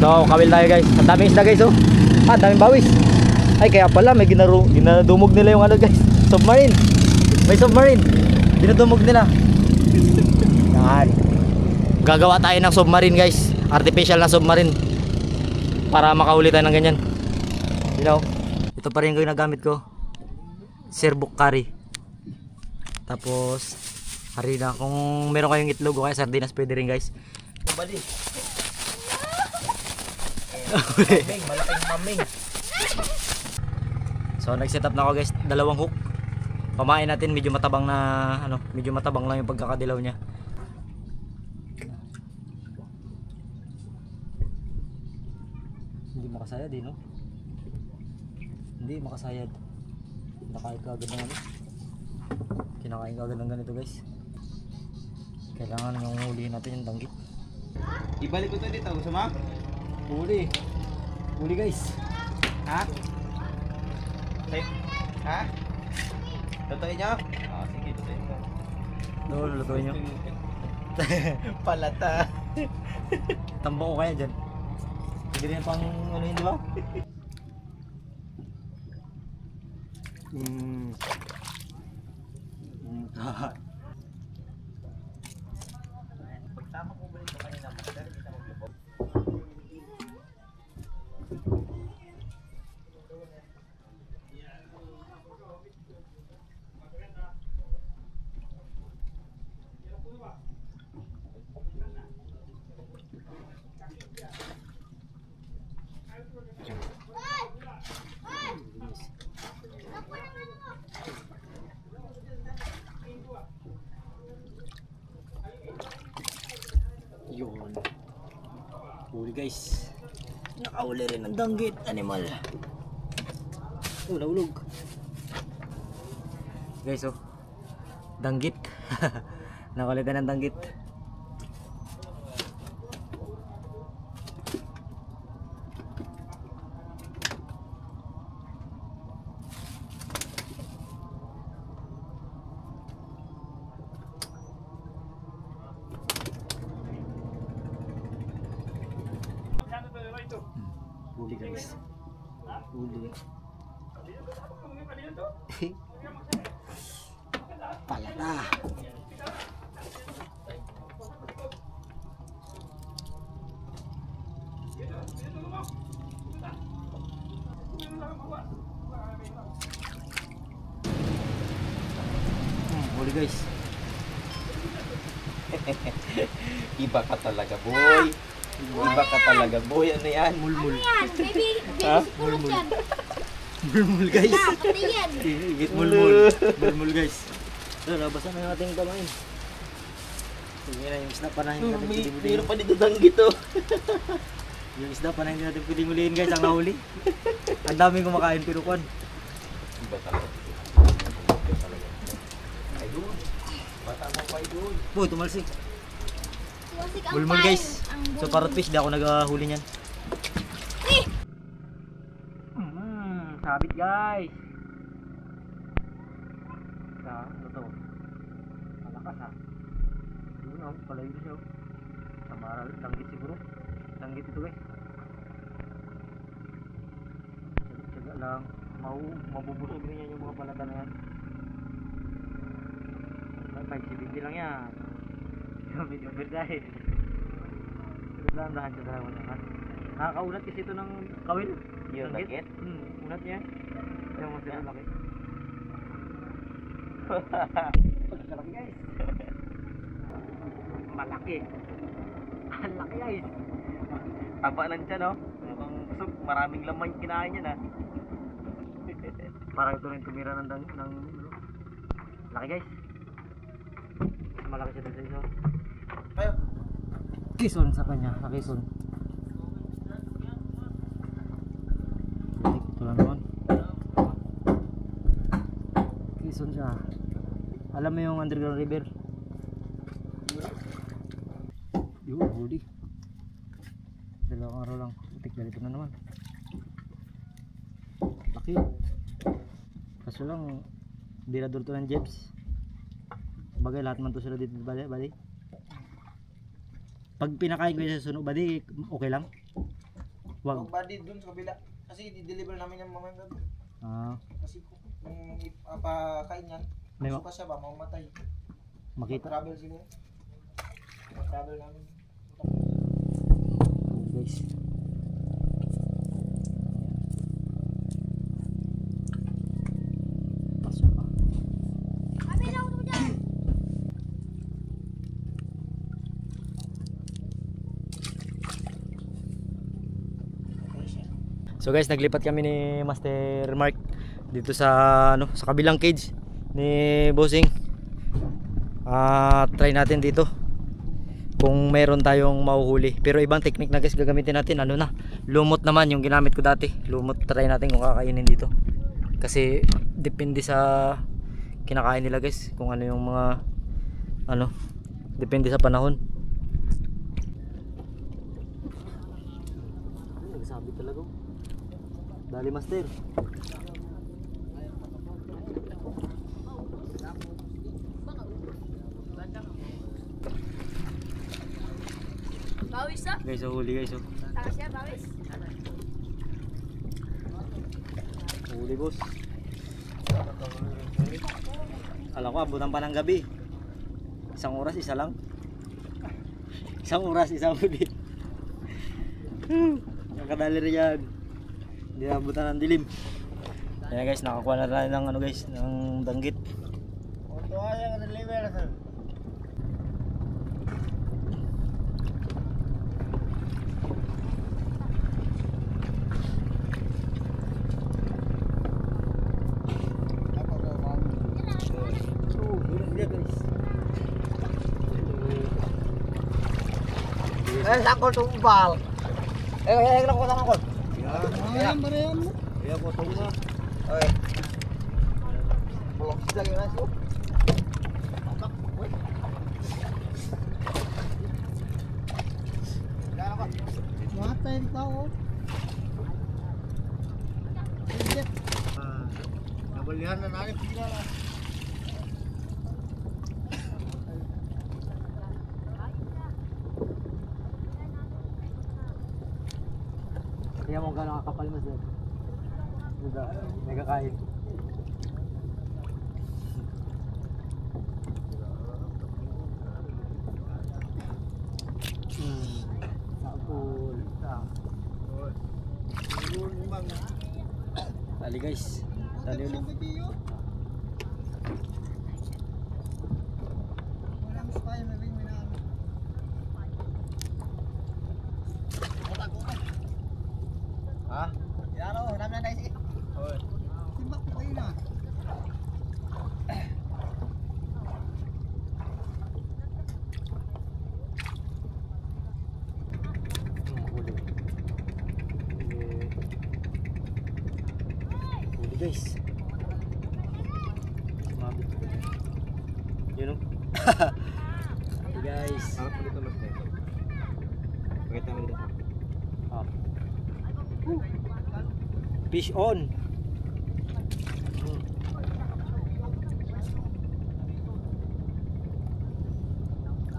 So, kawil tayo guys. Ang daming isda guys oh. Ah, daming bawis. Ay, kaya pala may ginadumog nila yung ano guys. Submarine. May submarine. Dinudumog nila. Yan. Gagawa tayo ng submarine guys. Artificial na submarine. Para makahuli tayo ng ganyan. You know, ito pa rin yung ginagamit ko. Serbuk curry. Tapos harina. Kung meron kayong itlog o kaya sardinas pwede rin guys. Bali. Maming, malaking maming. So nag-set up na ako guys, dalawang hook. Pamain natin, medyo matabang na ano, medyo matabang lang yung pagkakadilaw niya. Hindi makasayad eh no? Hindi makasayad. Kinakain ka agad ng ano. Kinakain ka agad ng ganito guys. Kailangan yung hulihin natin yung danggit. Ibalik ko to dito, gusto mo? Huli. Huli guys. Ha? Ha? Tutuin nyo? Oh, sige, tutuin ko. Doon, lutuin nyo. Palata. Tambak ko kaya dyan. Hindi rin pang ano yun, di ba? Pagtama ko ba ito kanina, master, hindi na maglubog. Yun. Huli guys. Nakahuli rin ng danggit animal. Nahulog. Guys oh. Danggit. Nakulitan ng danggit. Huli guys. Huli. Palata. Huli guys. Iba ka talaga, boy. Iba ka talaga, boy. Ano yan? Mulmul. Yan, baby, Ha? pulot yan. Mulmul guys. Na, pati yan. Higit mulmul. Mulmul guys. So, labasan na natin kamain. Sige na, yung isda pa na hindi natin pwedeng Meron hulihin. pa dito danggit oh. Yung isda pa na hindi natin pwedeng hulihin guys, ang nahuli. Ang daming kumakain pero kwan. Iba talaga. Iba talaga. Ay doon. Bata mo pa doon. Boy, tumalsik. Wasik ang Mulmul kain. guys. Ang So bulmul. parrot fish, di ako naghahuli niyan. Eh! Sabit guys. Ano to? Malakas ha. Yun oh, palayo siya oh. Sama langgit siguro. Langgit ito guys. Tsaga lang. Mabubusog rin yan yung mga palata na yan. 570 lang yan. Medyo overdive. Dahan-dahan siya talaga naman. Nakakaunat kasi ito ng kawil. Yung danggit? Unat niya. Yung mas laki. Malaki guys. Malaki. Ang laki guys. Taba lang siya, no? Mukhang busog. Maraming laman yung kinain niya na. Parang ito rin tumira ng laki guys. Malaki siya dito sa isa. Ayo. Kison sa kanya. Nakison. Ito lang naman. Kison siya. Alam mo yung underground river? Yun, huli. Dalawang araw lang. Putik na dito na naman. Laki. Kaso lang, birador to ng jebs. Bagay lahat man to sila dito bali. Pag pinakain ko sa sunog bali, okay lang. Wag. Body dun sa kabila. Kasi i-deliver namin yung mamang gabi. Ah, Kasi kung ipapakain yan, May suka siya ba, mamamatay. makita. Travel siguro. Travel namin. Guys. Pasok pa. Kami lang mo dyan. So guys, naglipat kami ni Master Mark dito sa sa kabilang cage ni Bossing. Try natin dito kung meron tayong mahuhuli. Pero ibang technique na guys gagamitin natin. Lumot naman yung ginamit ko dati. Lumot, try natin kung kakainin dito. Kasi depende sa kinakain nila guys, kung ano yung mga depende sa panahon. Nagsabi talaga. Dali Master. Bawis ah. Guys, huli guys. Takas siya, bawis. Huli boss. Alam ko abutan pa ng gabi. Isang oras isa lang. Isang oras isang huli. Nakadali rin yan. Hindi abutan ng dilim. Ayan guys, nakakuha na tayo ng guys, ng danggit. Ito ay ang deliver sir. Sangkol tumbal. Nakuha sa sangkol. Iya, potong na. Oy. Bulok sila yung aso. Matay di tao. Nabalihan na natin pila. Kaya mo gano'ng kakapal mas din. May kakain. Sakul. Dali guys. Dali ulit. Ha? Yaro, dami na dahil. Hoy. Timbak ko yun ah. Huli. Huli guys. Sumabit. Yun o. Hey guys. Harap ulit ang mas nito. Pakita mo dito. Ah. Fish on.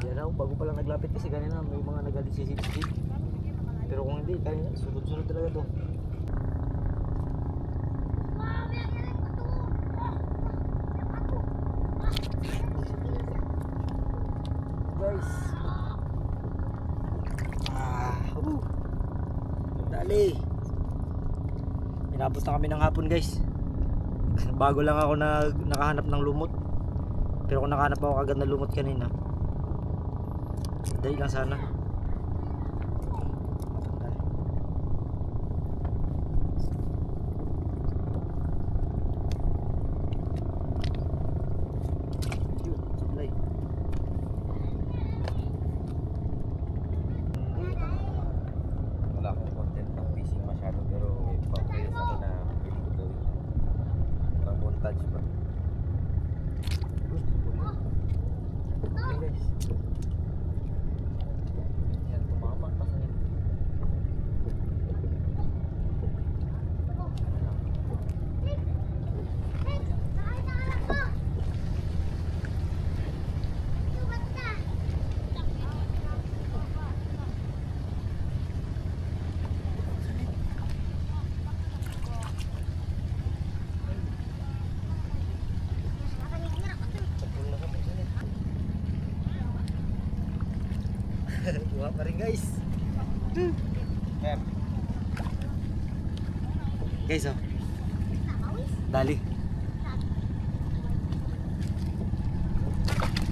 Yan raw, bago pa lang naglapit kasi kanina may mga nagdisisid-sisid. Pero kung hindi, kanina sunod-sunod talaga to. Guys. Dali. Inabot na kami ng hapon guys. Bago lang ako nakahanap ng lumot. Pero kung nakahanap ako agad ng lumot kanina, dahil lang sana. Wala akong content ng fishing masyado pero paprayos ako na pili ko gawin. Parang montage ba? Okay guys. Yan, tumama pa sa nito. Buha pa rin guys. Guys oh. Dali.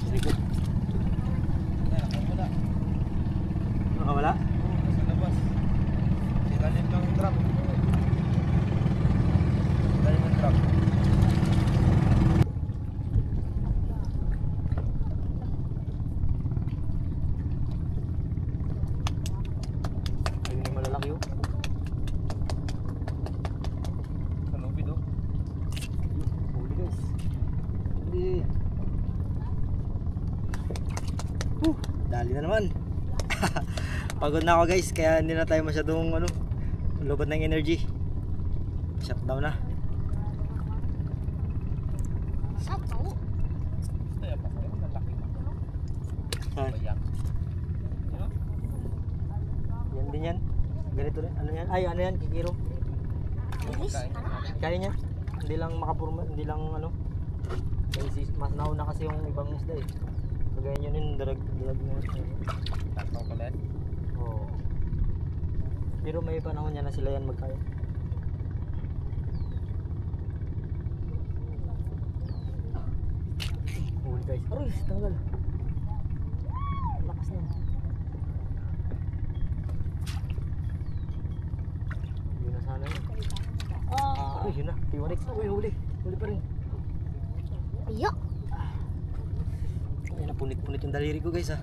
Sirikot. Nakawala? Sa labas. Silalim ng trap. Silalim ng trap. Ayun yung malalaki oh. Sa lubid oh. Huli guys. Huli. Dali na naman. Pagod na ako guys, kaya hindi na tayo masyadong lubot ng energy. Shutdown na. Sabaw. Kaya pa kayo, lalaki na. Saan? Bayak. Yan din yan. Ganito rin. Ano yan? Ay, ano yan? Kikiro. Iris. Kaya niya. Hindi lang makapurma, hindi lang mas nauna kasi yung ibang isda eh. Kagaya nyo rin, dalag na. Tataw ko lang. Oo. Pero may panahon niya na sila yan magkaya. Huli guys. Aroy, tanggal. Lakas na. Yun na sana yun. Aroy, yun na. Tiwarik. Uy, huli. Huli pa rin. Ayok. Ay, napunit-punit yung daliri ko guys ha.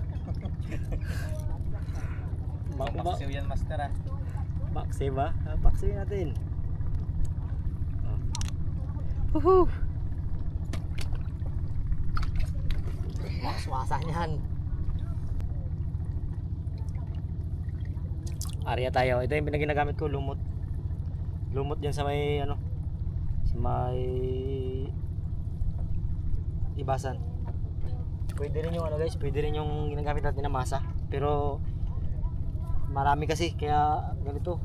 Maksiw yan master ah. Paksiw ba? Paksiw natin. Woohoo! Waswasa niyan. Area tayo. Ito yung pinaginagamit ko, lumot. Lumot yan sa may sa may ibasan. Pwede rin yung guys, pwede rin yung ginagamit natin na masa. Pero marami kasi kaya ganito.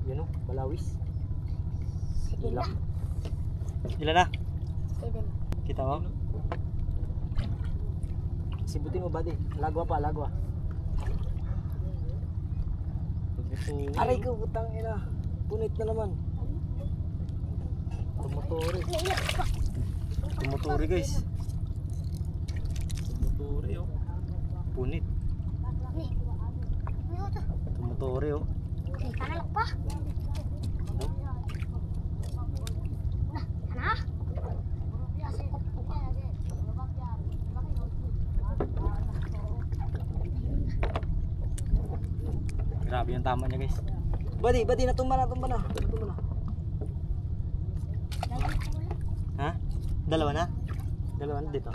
Yan oh, balawis. Ilan? Ilan na? 7. Kita mo? Sibutin mo ba di? Lagwa pa, lagwa. Aray ko, putang ina. Punit na naman. Tumuturi. Tumuturi guys. Tumuturi oh. Punit. Nih. Ano to? Tumuturi oh. Nih, kanal pa. Nah, kana. Grabe yung tama niya guys. Badi, natumba na. Ha? Dalawa na? Dalawa na dito.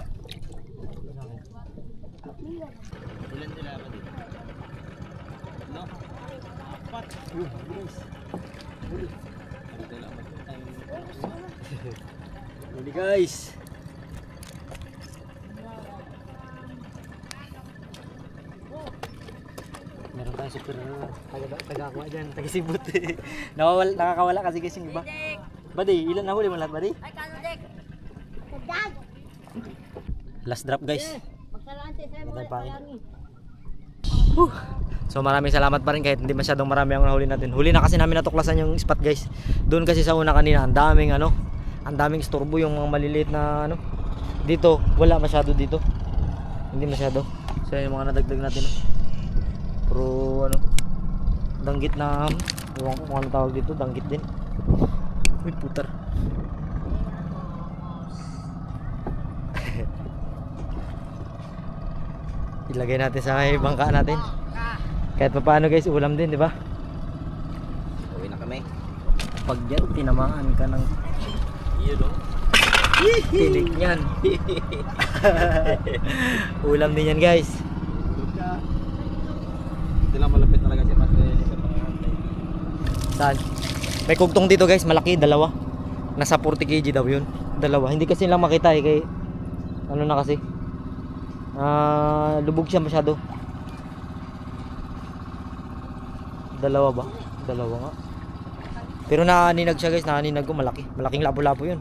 Ilan nila ba dito? No? Apat. Guys. Huli. Dito lang tayo. Huli guys. Meron tayong super taga-kuha dyan, taga-sibut. Nakakawala kasi yung iba. Badi, ilan na huli mo lahat, Badi? Ay, kano dek? Kadag. Last drop guys. Magsalante sa mo. So maraming salamat pa rin kahit hindi masyadong marami ang nahuli natin. Huli na kasi namin natuklasan yung spot guys. Doon kasi sa una kanina, ang daming istorbo yung mga maliliit na Dito, wala masyado dito. Hindi masyado. So yung mga nadagdag natin. Pero danggit na ewan ko kung ano tawag dito, danggit din. Uy, putar. Ilagay natin sa may bangka natin. Kahit pa paano guys, ulam din, di ba? Uwi na kami. Pag yan, tinamaan ka ng Yun o. tinik niyan. Ulam din yan guys. Ito lang malapit talaga si Master sa mga Saan? May kugtong dito guys, malaki, dalawa. Nasa 40 kg daw yun. Dalawa. Hindi kasi lang makita eh, kay na kasi. Lubog siya masyado. Dalawa ba? Dalawa nga. Pero naaninag siya guys, naaninag ko, malaki. Malaking labo-labo yun.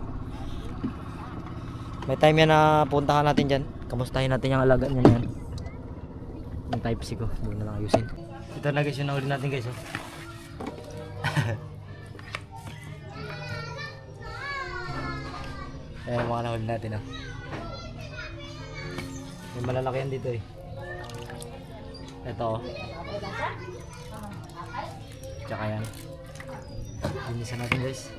May time yan na puntahan natin dyan. Kamustahin natin yung alaga niyan yan. Yung type C ko, doon na lang ayusin. Ito na guys yung nahuli natin guys. Oh. Ayan mga nahuli natin. Oh. May malalaki yan dito eh. Ito oh. Tsaka yan. Linisan natin guys.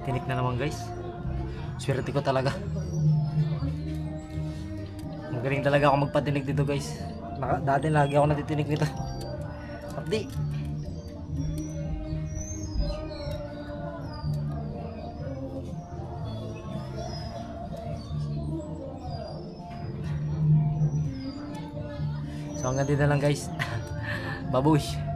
Tinik na naman guys. Swerte ko talaga. Magaling talaga ako magpatinik dito guys. Dati lagi ako natitinik nito. Abdi. So hanggang dito na lang guys. Babush.